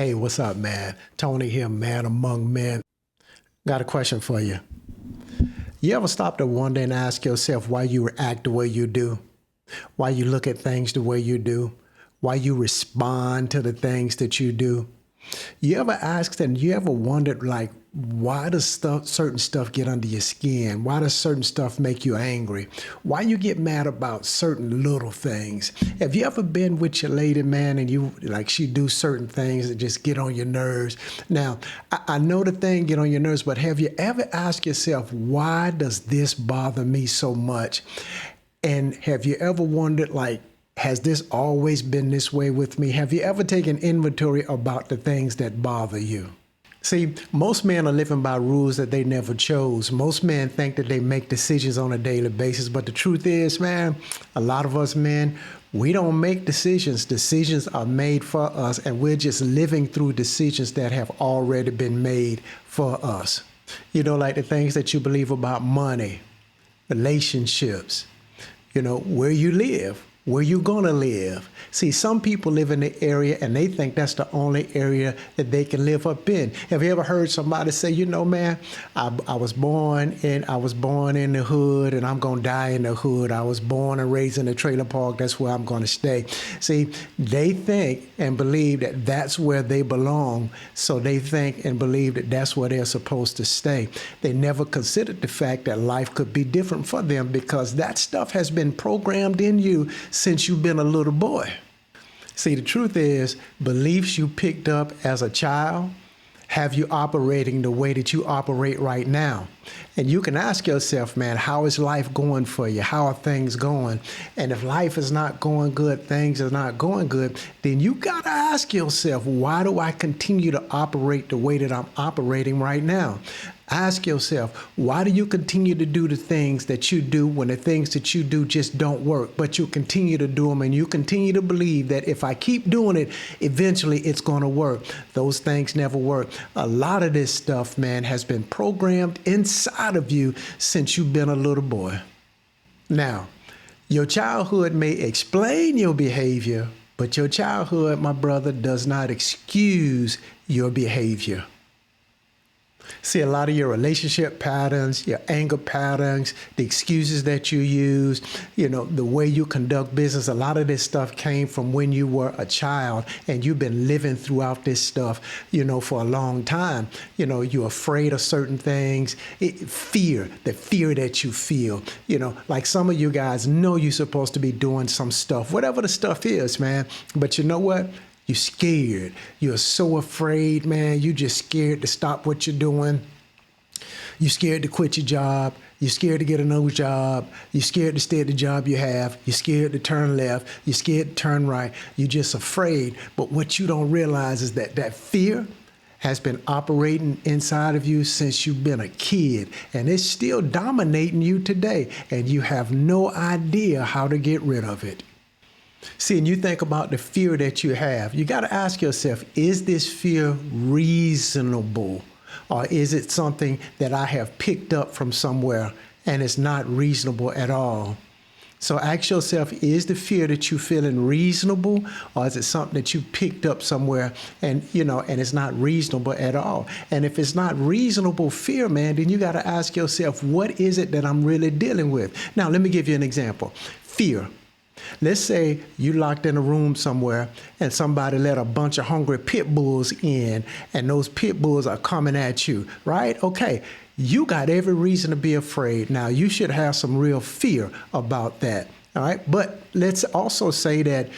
Hey, what's up, man? Tony here, man among men. Got a question for you. You ever stop to wonder and ask yourself why you react the way you do? Why you look at things the way you do? Why you respond to the things that you do? You ever asked and you ever wondered, like, why does certain stuff get under your skin? Why does certain stuff make you angry? Why you get mad about certain little things? Have you ever been with your lady, man, and you like she do certain things that just get on your nerves? Now, I know the thing get on your nerves, but have you ever asked yourself, why does this bother me so much? And have you ever wondered, like, has this always been this way with me? Have you ever taken inventory about the things that bother you? See, most men are living by rules that they never chose. Most men think that they make decisions on a daily basis, but the truth is, man, a lot of us men, we don't make decisions. Decisions are made for us, and we're just living through decisions that have already been made for us. You know, like the things that you believe about money, relationships, where you live, where you gonna live. See, some people live in the area and they think that's the only area that they can live up in. Have you ever heard somebody say, man, I was born in the hood and I'm gonna die in the hood. I was born and raised in a trailer park. That's where I'm gonna stay. See, they think and believe that that's where they belong. So they think and believe that that's where they're supposed to stay. They never considered the fact that life could be different for them because that stuff has been programmed in you since you've been a little boy. See, the truth is, beliefs you picked up as a child have you operating the way that you operate right now. And you can ask yourself, man, how is life going for you? How are things going? And if life is not going good, things are not going good, then you got to ask yourself, why do I continue to operate the way that I'm operating right now? Ask yourself, why do you continue to do the things that you do when the things that you do just don't work, but you continue to do them and you continue to believe that if I keep doing it, eventually it's going to work. Those things never work. A lot of this stuff, man, has been programmed inside of you since you've been a little boy. Now, your childhood may explain your behavior, but your childhood, my brother, does not excuse your behavior. See, a lot of your relationship patterns, your anger patterns, the excuses that you use, the way you conduct business, a lot of this stuff came from when you were a child and you've been living throughout this stuff, for a long time. You're afraid of certain things, the fear that you feel, like some of you guys know you're supposed to be doing some stuff, whatever the stuff is, man. But you know what? You're scared. You're so afraid, man. You're just scared to stop what you're doing. You're scared to quit your job. You're scared to get a new job. You're scared to stay at the job you have. You're scared to turn left. You're scared to turn right. You're just afraid. But what you don't realize is that fear has been operating inside of you since you've been a kid, and it's still dominating you today, and you have no idea how to get rid of it. See, and you think about the fear that you have. You got to ask yourself, is this fear reasonable? Or is it something that I have picked up from somewhere and it's not reasonable at all? So ask yourself, is the fear that you're feeling reasonable, or is it something that you picked up somewhere and it's not reasonable at all? And if it's not reasonable fear, man, then you got to ask yourself, what is it that I'm really dealing with? Now, let me give you an example. Fear. Let's say you locked in a room somewhere and somebody let a bunch of hungry pit bulls in, and those pit bulls are coming at you, right? Okay, you got every reason to be afraid. Now, you should have some real fear about that, all right? But let's also say that,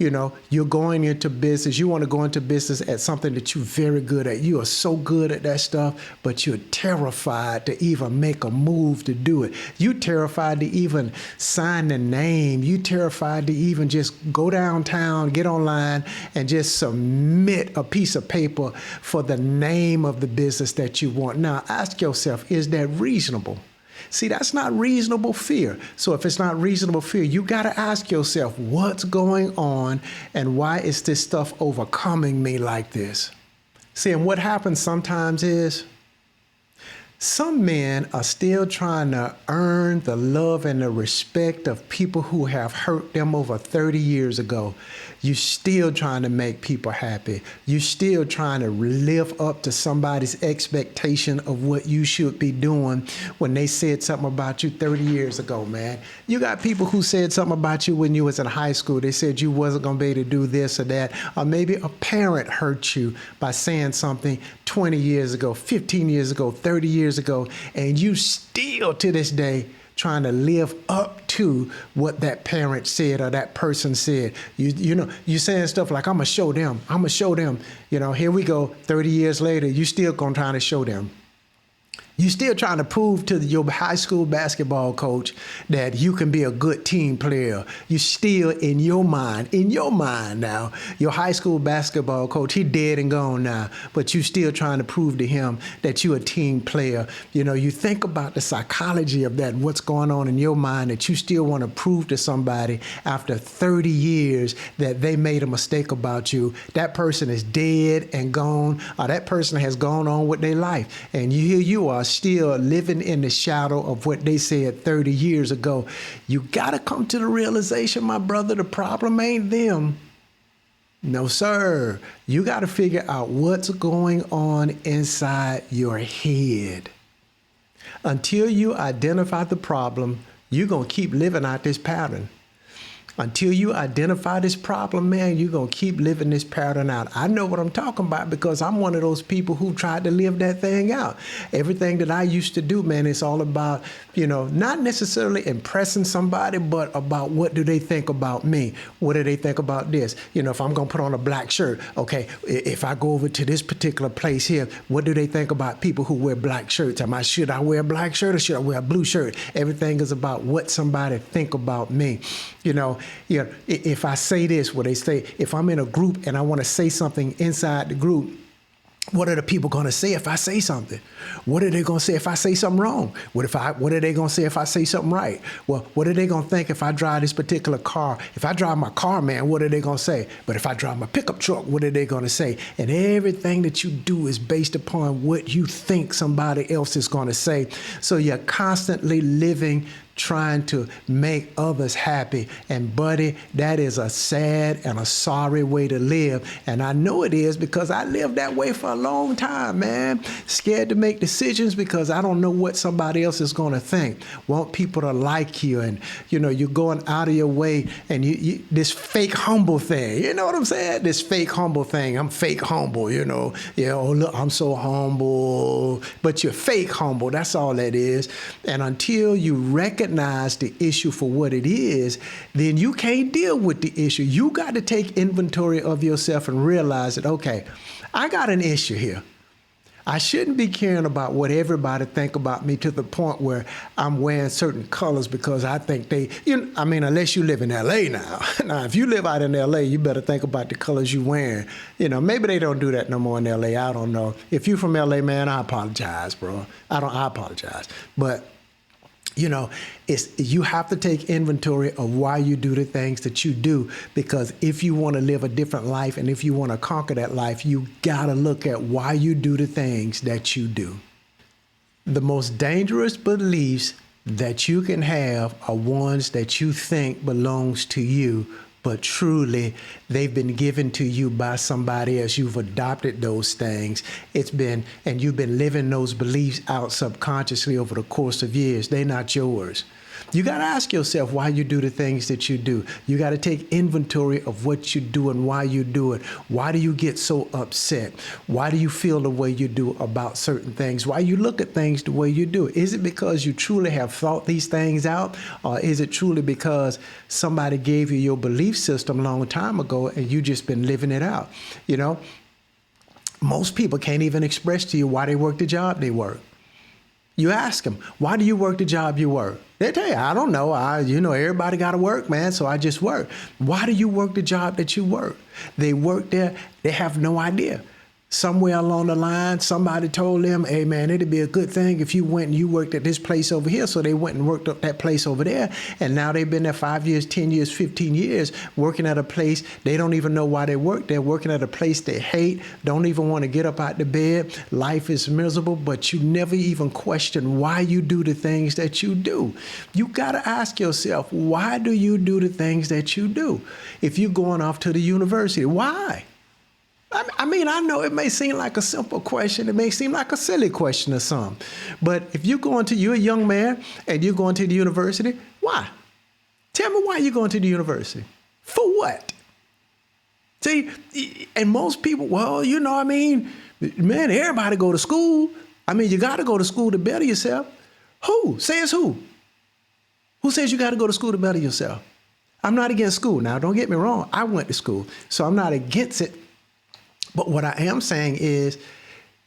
you're going into business. You want to go into business at something that you're very good at. You are so good at that stuff, but you're terrified to even make a move to do it. You're terrified to even sign the name. You're terrified to even just go downtown, get online, and just submit a piece of paper for the name of the business that you want. Now, ask yourself, is that reasonable? See, that's not reasonable fear. So if it's not reasonable fear, you got to ask yourself, what's going on and why is this stuff overcoming me like this? See, and what happens sometimes is Some men are still trying to earn the love and the respect of people who have hurt them over 30 years ago. You still trying to make people happy. You still trying to live up to somebody's expectation of what you should be doing when they said something about you 30 years ago, man. You got people who said something about you when you was in high school. They said you wasn't going to be able to do this or that. Or maybe a parent hurt you by saying something 20 years ago, 15 years ago, 30 years ago, and you still to this day trying to live up to what that parent said or that person said. You know, you saying stuff like, I'm gonna show them, here we go, 30 years later, you still gonna try to show them. You still trying to prove to your high school basketball coach that you can be a good team player. You still in your mind now, your high school basketball coach, he dead and gone now, but you still trying to prove to him that you a team player. You know, you think about the psychology of that, what's going on in your mind that you still want to prove to somebody after 30 years that they made a mistake about you. That person is dead and gone, or that person has gone on with their life. And here you are still living in the shadow of what they said 30 years ago. You got to come to the realization, my brother, the problem ain't them. No, sir. You got to figure out what's going on inside your head. Until you identify the problem, you're going to keep living out this pattern. Until you identify this problem, man, you're going to keep living this pattern out. I know what I'm talking about because I'm one of those people who tried to live that thing out. Everything that I used to do, man, it's all about, not necessarily impressing somebody, but about what do they think about me? What do they think about this? If I'm going to put on a black shirt, okay, if I go over to this particular place here, what do they think about people who wear black shirts? Should I wear a black shirt or should I wear a blue shirt? Everything is about what somebody think about me. If I say this, what they say, if I'm in a group and I want to say something inside the group, what are the people going to say if I say something? What are they going to say if I say something wrong? What are they going to say if I say something right? Well, what are they going to think if I drive this particular car? If I drive my car, man, what are they going to say? But if I drive my pickup truck, what are they going to say? And everything that you do is based upon what you think somebody else is going to say. So you're constantly living trying to make others happy. And buddy, that is a sad and a sorry way to live. And I know it is because I lived that way for a long time, man. Scared to make decisions because I don't know what somebody else is going to think. Want people to like you. And, you're going out of your way and you this fake humble thing. You know what I'm saying? This fake humble thing. I'm fake humble, look, I'm so humble. But you're fake humble. That's all that is. And until you recognize the issue for what it is, then you can't deal with the issue. You got to take inventory of yourself and realize that, okay, I got an issue here. I shouldn't be caring about what everybody think about me to the point where I'm wearing certain colors because I think unless you live in LA now. Now, if you live out in LA, you better think about the colors you wearing. Maybe they don't do that no more in LA. I don't know. If you're from LA, man, I apologize, bro. I apologize. But you have to take inventory of why you do the things that you do, because if you want to live a different life and if you want to conquer that life, you got to look at why you do the things that you do. The most dangerous beliefs that you can have are ones that you think belongs to you, but truly they've been given to you by somebody else. You've adopted those things. And you've been living those beliefs out subconsciously over the course of years. They're not yours. You got to ask yourself why you do the things that you do. You got to take inventory of what you do and why you do it. Why do you get so upset? Why do you feel the way you do about certain things? Why you look at things the way you do? Is it because you truly have thought these things out? Or is it truly because somebody gave you your belief system a long time ago and you just been living it out? Most people can't even express to you why they work the job they work. You ask them, why do you work the job you work? They tell you, I don't know. Everybody got to work, man, so I just work. Why do you work the job that you work? They work there. They have no idea. Somewhere along the line, somebody told them, hey man, it'd be a good thing if you went and you worked at this place over here. So they went and worked up that place over there. And now they've been there 5 years, 10 years, 15 years, working at a place. They don't even know why they work. They're working at a place they hate, don't even want to get up out the bed. Life is miserable, but you never even question why you do the things that you do. You got to ask yourself, why do you do the things that you do? If you're going off to the university, why? I mean, I know it may seem like a simple question. It may seem like a silly question or something. But if you're a young man and you're going to the university, why? Tell me why you're going to the university. For what? See, and most people, well, man, everybody go to school. I mean, you got to go to school to better yourself. Who? Says who? Who says you got to go to school to better yourself? I'm not against school. Now, don't get me wrong. I went to school, so I'm not against it. But what I am saying is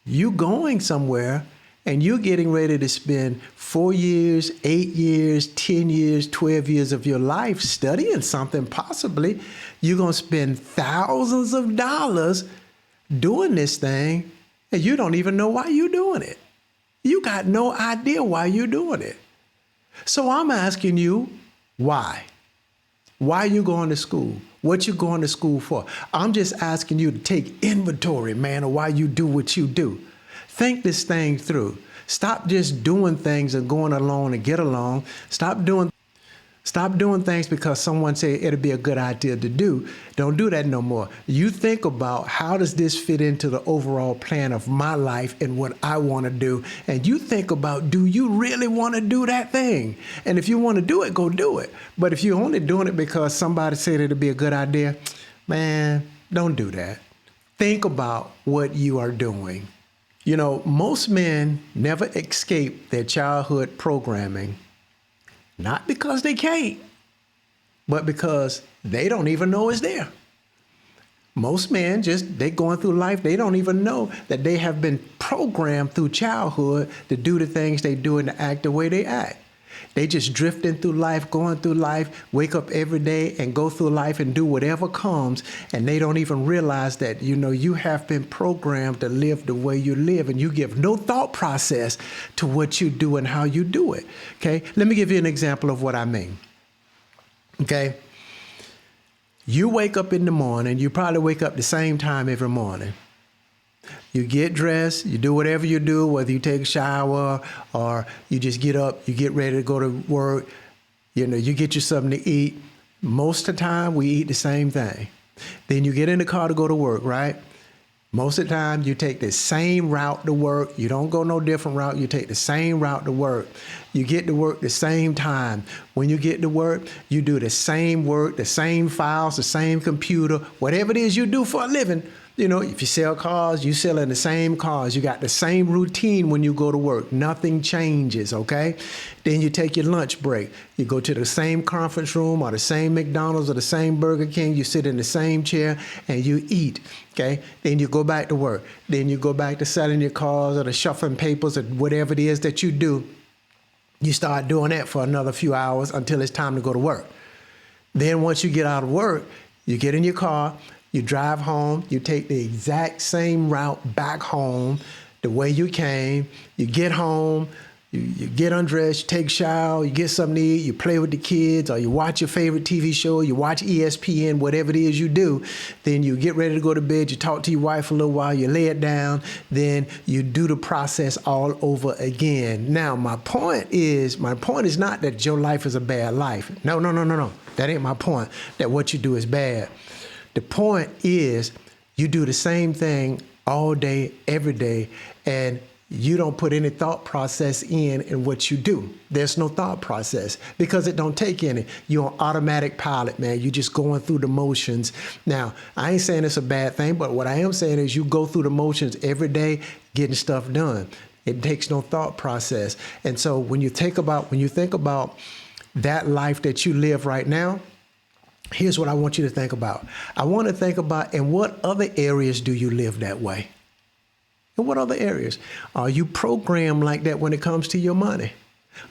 you going somewhere and you're getting ready to spend 4 years, 8 years, 10 years, 12 years of your life studying something, possibly. You're going to spend thousands of dollars doing this thing, and you don't even know why you're doing it. You got no idea why you're doing it. So I'm asking you, why? Why are you going to school? What you going to school for? I'm just asking you to take inventory, man, of why you do what you do. Think this thing through. Stop just doing things and going along to get along. Stop doing things because someone said it'd be a good idea to do. Don't do that no more. You think about, how does this fit into the overall plan of my life and what I want to do? And you think about, do you really want to do that thing? And if you want to do it, go do it. But if you're only doing it because somebody said it'd be a good idea, man, don't do that. Think about what you are doing. You know, most men never escape their childhood programming. Not because they can't, but because they don't even know it's there. Most men they going through life, they don't even know that they have been programmed through childhood to do the things they do and to act the way they act. They just drifting through life, going through life, wake up every day and go through life and do whatever comes. And they don't even realize that, you have been programmed to live the way you live, and you give no thought process to what you do and how you do it. Okay. Let me give you an example of what I mean. Okay. You wake up in the morning, you probably wake up the same time every morning. You get dressed, you do whatever you do, whether you take a shower or you just get up, you get ready to go to work, you get you something to eat. Most of the time, we eat the same thing. Then you get in the car to go to work, right? Most of the time, you take the same route to work. You don't go no different route. You take the same route to work. You get to work the same time. When you get to work, you do the same work, the same files, the same computer, whatever it is you do for a living. If you sell cars, you selling the same cars. You got the same routine when you go to work. Nothing changes, okay? Then you take your lunch break. You go to the same conference room or the same McDonald's or the same Burger King. You sit in the same chair and you eat, okay? Then you go back to work. Then you go back to selling your cars or the shuffling papers or whatever it is that you do. You start doing that for another few hours until it's time to go to work. Then once you get out of work, you get in your car, you drive home, you take the exact same route back home the way you came. You get home, you get undressed, you take a shower, you get something to eat, you play with the kids, or you watch your favorite TV show, you watch ESPN, whatever it is you do. Then you get ready to go to bed, you talk to your wife a little while, you lay it down, then you do the process all over again. Now, my point is not that your life is a bad life. No. That ain't my point, that what you do is bad. The point is you do the same thing all day, every day, and you don't put any thought process in what you do. There's no thought process because it don't take any. You're on automatic pilot, man. You're just going through the motions. Now, I ain't saying it's a bad thing, but what I am saying is you go through the motions every day getting stuff done. It takes no thought process. And so when you think about that life that you live right now, here's what I want you to think about. I want to think about, in what other areas do you live that way? In what other areas? Are you programmed like that when it comes to your money?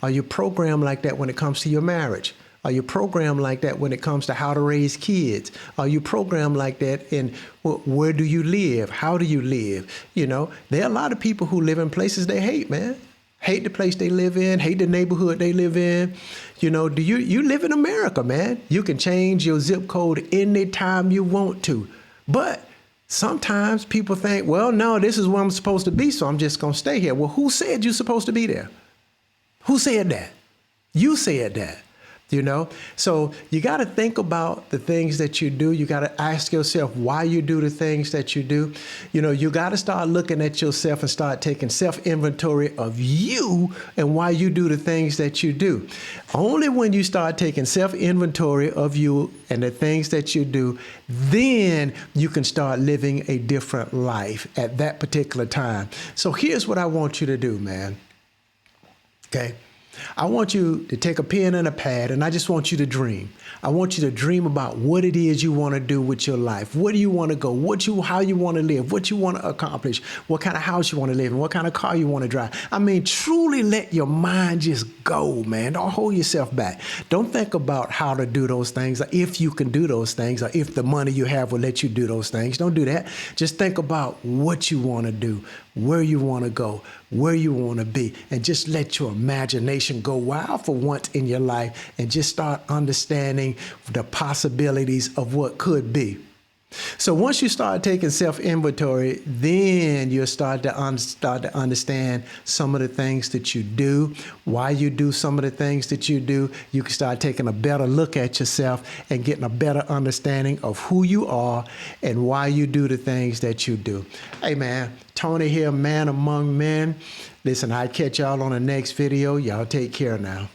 Are you programmed like that when it comes to your marriage? Are you programmed like that when it comes to how to raise kids? Are you programmed like that in where do you live? How do you live? You know, there are a lot of people who live in places they hate, man. Hate the place they live in, hate the neighborhood they live in. You know, you live in America, man. You can change your zip code anytime you want to. But sometimes people think, well, no, this is where I'm supposed to be, so I'm just going to stay here. Well, who said you're supposed to be there? Who said that? You said that. You know, so you got to think about the things that you do. You got to ask yourself why you do the things that you do. You know, you got to start looking at yourself and start taking self-inventory of you and why you do the things that you do. Only when you start taking self-inventory of you and the things that you do, then you can start living a different life at that particular time. So here's what I want you to do, man. Okay. I want you to take a pen and a pad, and I just want you to dream. I want you to dream about what it is you want to do with your life. Where do you want to go? How you want to live? What you want to accomplish? What kind of house you want to live in? What kind of car you want to drive? I mean, truly let your mind just go, man. Don't hold yourself back. Don't think about how to do those things, or if you can do those things, or if the money you have will let you do those things. Don't do that. Just think about what you want to do, where you want to go, where you want to be, and just let your imagination go wild for once in your life and just start understanding the possibilities of what could be. So once you start taking self-inventory, then you'll start to understand some of the things that you do, why you do some of the things that you do. You can start taking a better look at yourself and getting a better understanding of who you are and why you do the things that you do. Hey, man, Tony here, man among men. Listen, I'll catch y'all on the next video. Y'all take care now.